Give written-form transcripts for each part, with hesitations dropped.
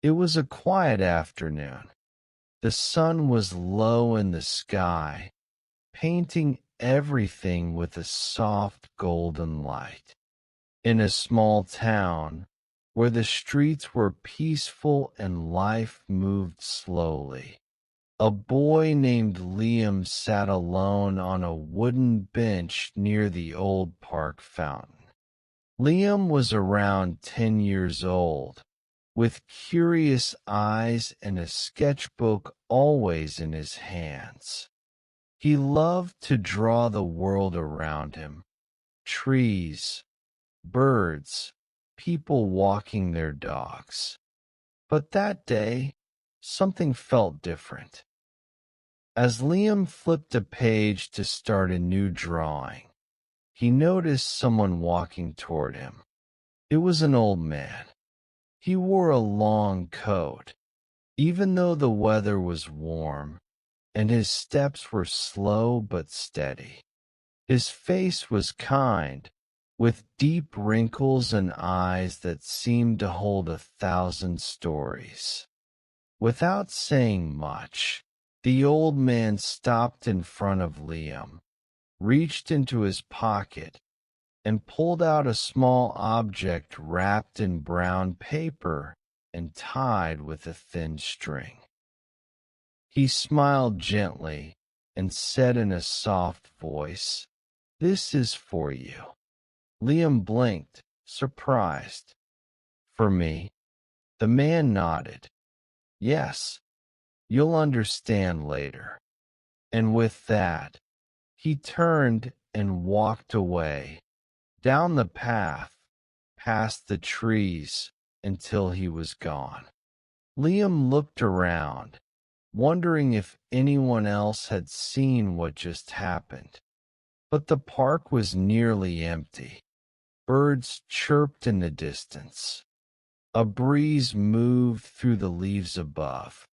It was a quiet afternoon. The sun was low in the sky, painting everything with a soft golden light. In a small town, where the streets were peaceful and life moved slowly, a boy named Liam sat alone on a wooden bench near the old park fountain. Liam was around 10 years old, with curious eyes and a sketchbook always in his hands. He loved to draw the world around him: trees, birds, people walking their dogs. But that day, something felt different. As Liam flipped a page to start a new drawing, he noticed someone walking toward him. It was an old man. He wore a long coat, even though the weather was warm, and his steps were slow but steady. His face was kind, with deep wrinkles and eyes that seemed to hold 1,000 stories. Without saying much, the old man stopped in front of Liam, reached into his pocket, and pulled out a small object wrapped in brown paper and tied with a thin string. He smiled gently and said in a soft voice, "This is for you." Liam blinked, surprised. "For me?" The man nodded. "Yes, you'll understand later." And with that, he turned and walked away, down the path, past the trees, until he was gone. Liam looked around, wondering if anyone else had seen what just happened. But the park was nearly empty. Birds chirped in the distance. A breeze moved through the leaves above.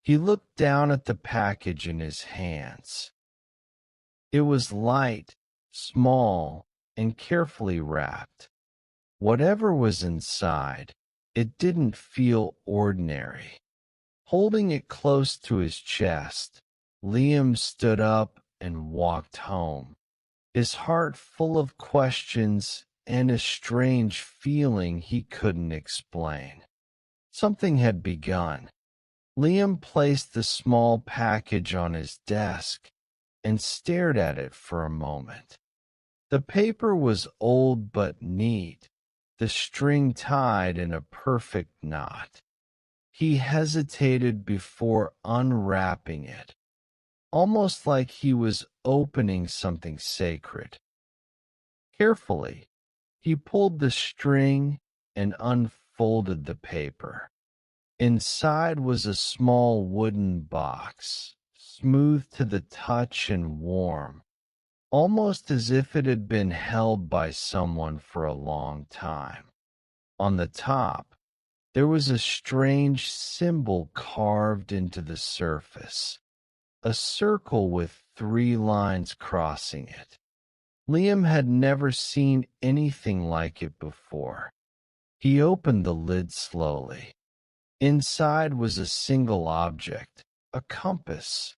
He looked down at the package in his hands. It was light, small, and carefully wrapped. Whatever was inside, it didn't feel ordinary. Holding it close to his chest, Liam stood up and walked home, his heart full of questions and a strange feeling he couldn't explain. Something had begun. Liam placed the small package on his desk and stared at it for a moment. The paper was old but neat, the string tied in a perfect knot. He hesitated before unwrapping it, almost like he was opening something sacred. Carefully, he pulled the string and unfolded the paper. Inside was a small wooden box, smooth to the touch and warm, almost as if it had been held by someone for a long time. On the top, there was a strange symbol carved into the surface, a circle with 3 lines crossing it. Liam had never seen anything like it before. He opened the lid slowly. Inside was a single object, a compass,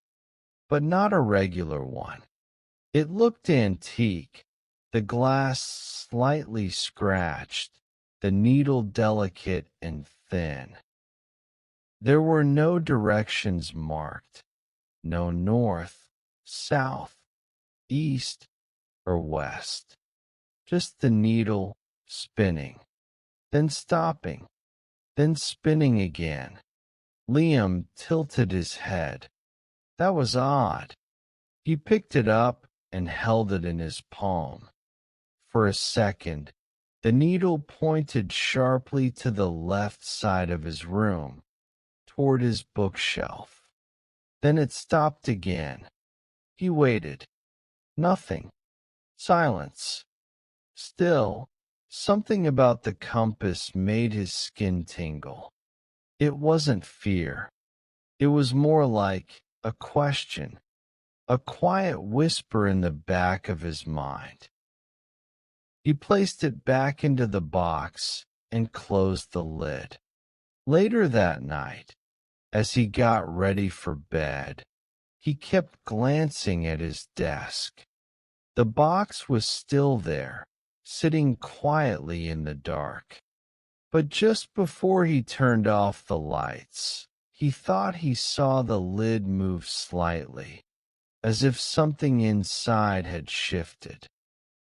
but not a regular one. It looked antique, the glass slightly scratched, the needle delicate and thin. There were no directions marked, no north, south, east, or west. Just the needle spinning, then stopping, then spinning again. Liam tilted his head. That was odd. He picked it up and held it in his palm. For a second, the needle pointed sharply to the left side of his room, toward his bookshelf. Then it stopped again. He waited. Nothing. Silence. Still, something about the compass made his skin tingle. It wasn't fear. It was more like a question, a quiet whisper in the back of his mind. He placed it back into the box and closed the lid. Later that night, as he got ready for bed, he kept glancing at his desk. The box was still there, sitting quietly in the dark. But just before he turned off the lights, he thought he saw the lid move slightly, as if something inside had shifted.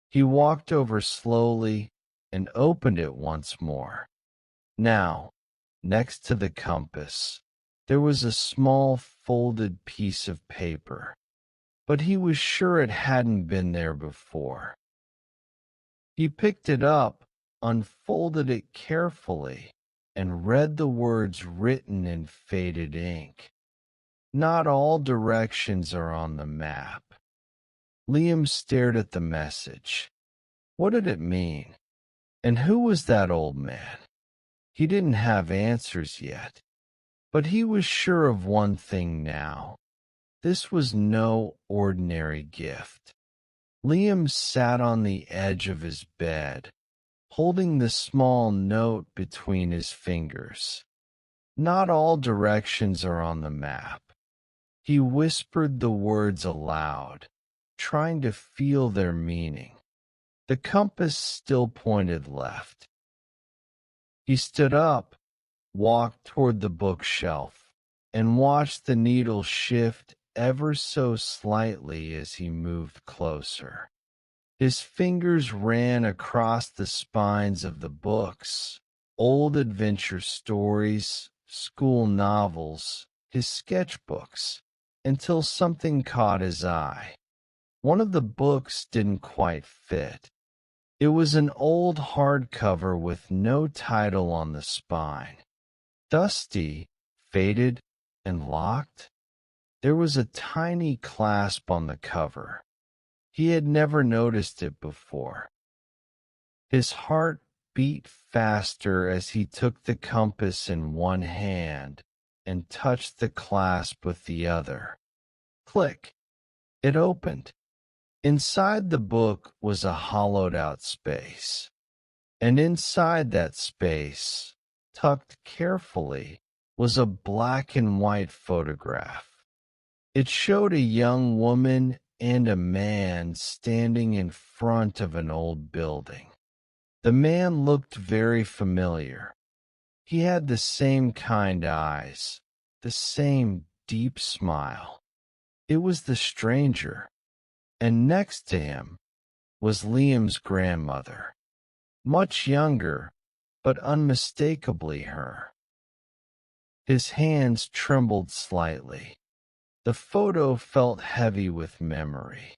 He walked over slowly and opened it once more. Now, next to the compass, there was a small folded piece of paper, but he was sure it hadn't been there before. He picked it up, unfolded it carefully, and read the words written in faded ink. Not all directions are on the map. Liam stared at the message. What did it mean? And who was that old man? He didn't have answers yet, but he was sure of one thing now. This was no ordinary gift. Liam sat on the edge of his bed, holding the small note between his fingers. Not all directions are on the map. He whispered the words aloud, trying to feel their meaning. The compass still pointed left. He stood up, walked toward the bookshelf, and watched the needle shift ever so slightly as he moved closer. His fingers ran across the spines of the books, old adventure stories, school novels, his sketchbooks, until something caught his eye. One of the books didn't quite fit. It was an old hardcover with no title on the spine. Dusty, faded, and locked. There was a tiny clasp on the cover. He had never noticed it before. His heart beat faster as he took the compass in one hand and touched the clasp with the other. Click! It opened. Inside the book was a hollowed-out space. And inside that space, tucked carefully, was a black-and-white photograph. It showed a young woman and a man standing in front of an old building. The man looked very familiar. He had the same kind eyes, the same deep smile. It was the stranger, and next to him was Liam's grandmother, much younger, but unmistakably her. His hands trembled slightly. The photo felt heavy with memory.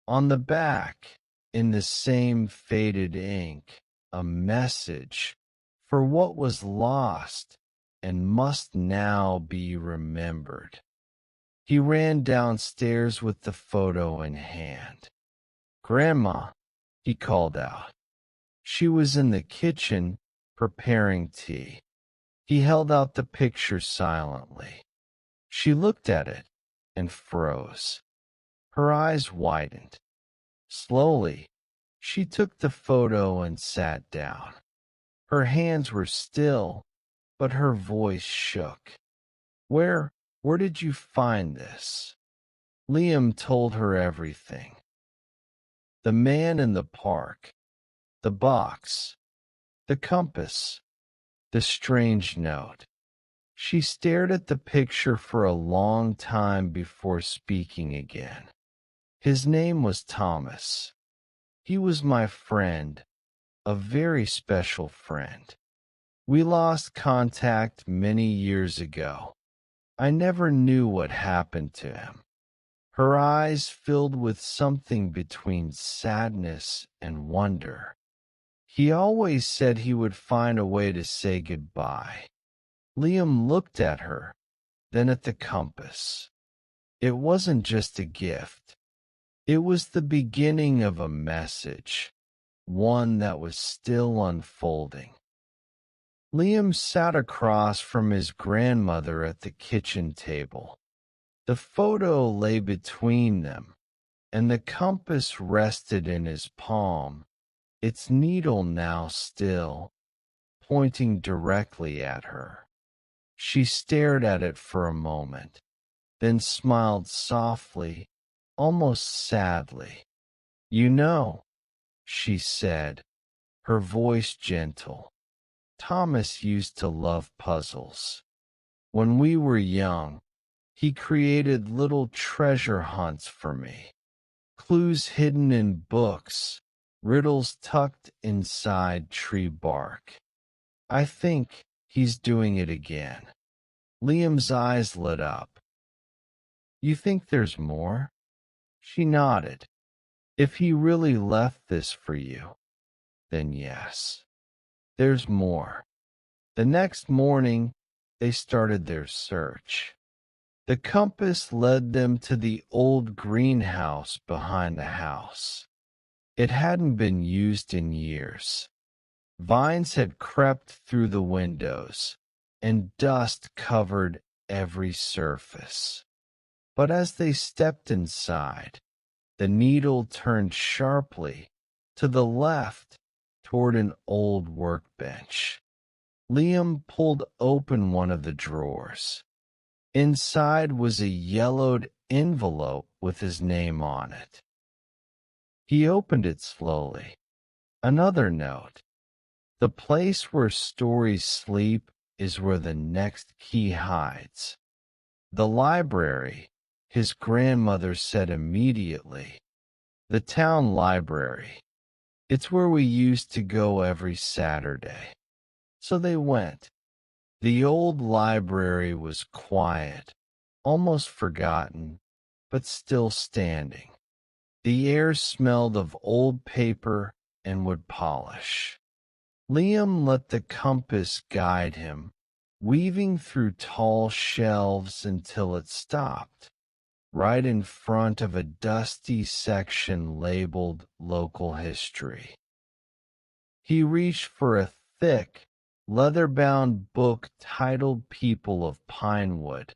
On the back, in the same faded ink, a message for what was lost and must now be remembered. He ran downstairs with the photo in hand. "Grandma," he called out. She was in the kitchen preparing tea. He held out the picture silently. She looked at it and froze. Her eyes widened. Slowly, she took the photo and sat down. Her hands were still, but her voice shook. Where did you find this?" Liam told her everything. The man in the park, the box, the compass, the strange note. She stared at the picture for a long time before speaking again. "His name was Thomas. He was my friend, a very special friend. We lost contact many years ago. I never knew what happened to him." Her eyes filled with something between sadness and wonder. "He always said he would find a way to say goodbye." Liam looked at her, then at the compass. It wasn't just a gift. It was the beginning of a message, one that was still unfolding. Liam sat across from his grandmother at the kitchen table. The photo lay between them, and the compass rested in his palm, its needle now still, pointing directly at her. She stared at it for a moment, then smiled softly, almost sadly. You know, she said, her voice gentle, Thomas used to love puzzles. When we were young, he created little treasure hunts for me. Clues hidden in books, riddles tucked inside tree bark. I think he's doing it again. Liam's eyes lit up. You think there's more? She nodded. If he really left this for you, then yes. There's more. The next morning, they started their search. The compass led them to the old greenhouse behind the house. It hadn't been used in years. Vines had crept through the windows, and dust covered every surface. But as they stepped inside, the needle turned sharply to the left toward an old workbench. Liam pulled open one of the drawers. Inside was a yellowed envelope with his name on it. He opened it slowly. Another note. The place where stories sleep is where the next key hides. The library, his grandmother said immediately. The town library. It's where we used to go every Saturday. So they went. The old library was quiet, almost forgotten, but still standing. The air smelled of old paper and wood polish. Liam let the compass guide him, weaving through tall shelves until it stopped, right in front of a dusty section labeled Local History. He reached for a thick, leather-bound book titled People of Pinewood,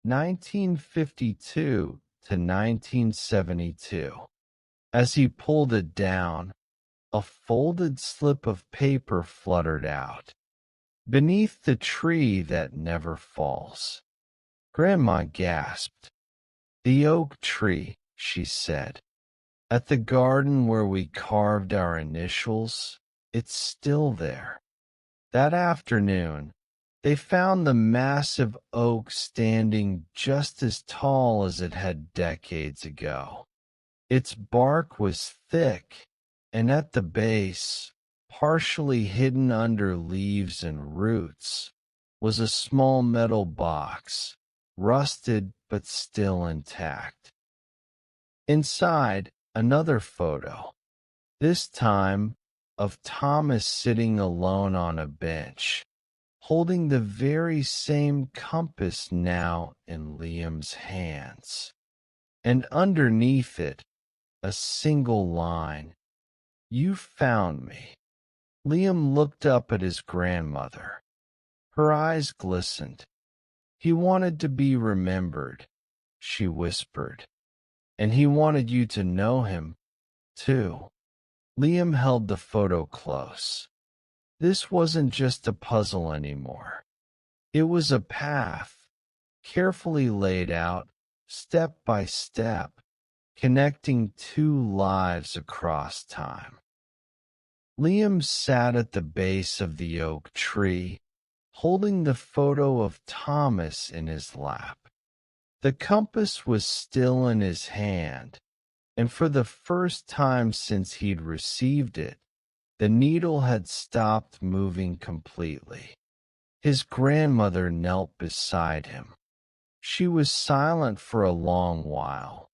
1952 to 1972. As he pulled it down, a folded slip of paper fluttered out. Beneath the tree that never falls. Grandma gasped. The oak tree, she said. At the garden where we carved our initials, it's still there. That afternoon, they found the massive oak standing just as tall as it had decades ago. Its bark was thick, and at the base, partially hidden under leaves and roots, was a small metal box, rusted but still intact. Inside, another photo, this time of Thomas sitting alone on a bench, holding the very same compass now in Liam's hands. And underneath it, a single line, "You found me." Liam looked up at his grandmother. Her eyes glistened. "He wanted to be remembered," she whispered. "And he wanted you to know him, too." Liam held the photo close. This wasn't just a puzzle anymore. It was a path, carefully laid out, step by step, connecting two lives across time. Liam sat at the base of the oak tree, holding the photo of Thomas in his lap. The compass was still in his hand, and for the first time since he'd received it, the needle had stopped moving completely. His grandmother knelt beside him. She was silent for a long while,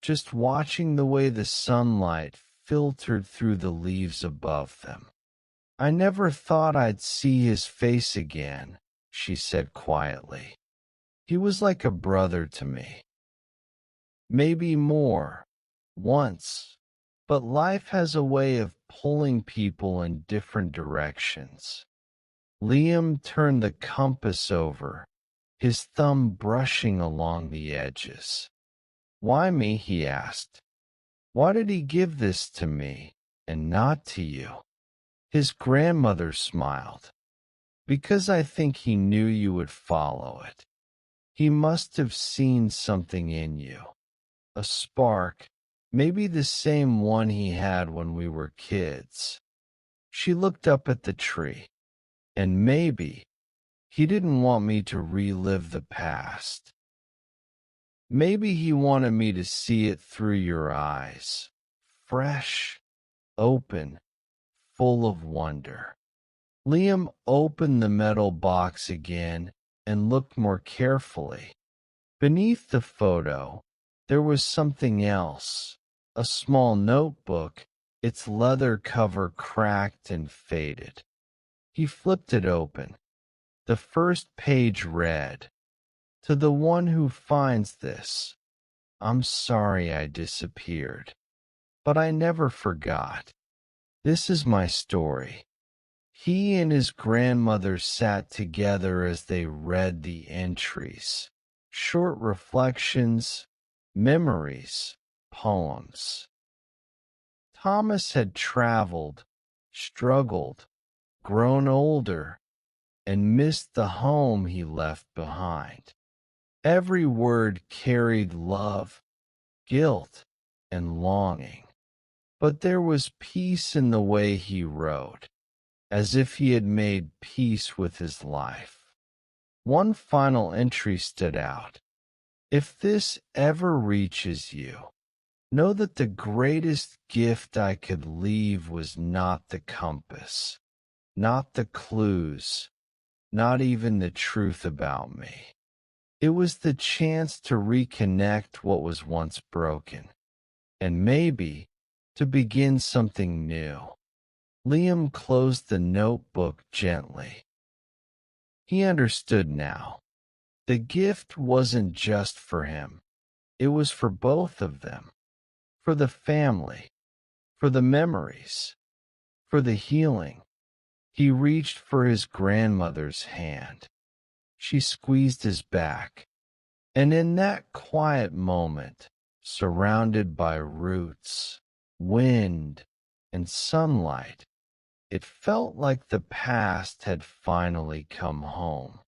just watching the way the sunlight filtered through the leaves above them. "I never thought I'd see his face again," she said quietly. "He was like a brother to me. Maybe more, once, but life has a way of pulling people in different directions." Liam turned the compass over, his thumb brushing along the edges. "Why me?" he asked. "Why did he give this to me and not to you?" His grandmother smiled. because I think he knew you would follow it. He must have seen something in you, a spark, maybe the same one he had when we were kids." She looked up at the tree. "And maybe he didn't want me to relive the past. Maybe he wanted me to see it through your eyes, fresh, open, full of wonder." Liam opened the metal box again and looked more carefully. Beneath the photo, there was something else, a small notebook, its leather cover cracked and faded. He flipped it open. The first page read, "To the one who finds this, I'm sorry I disappeared, but I never forgot. This is my story." He and his grandmother sat together as they read the entries. Short reflections, memories, poems. Thomas had traveled, struggled, grown older, and missed the home he left behind. Every word carried love, guilt, and longing. But there was peace in the way he wrote, as if he had made peace with his life. One final entry stood out. "If this ever reaches you, know that the greatest gift I could leave was not the compass, not the clues, not even the truth about me. It was the chance to reconnect what was once broken, and maybe to begin something new." Liam closed the notebook gently. He understood now. The gift wasn't just for him. It was for both of them. For the family. For the memories. For the healing. He reached for his grandmother's hand. She squeezed his back. And in that quiet moment, surrounded by roots, wind, and sunlight, it felt like the past had finally come home.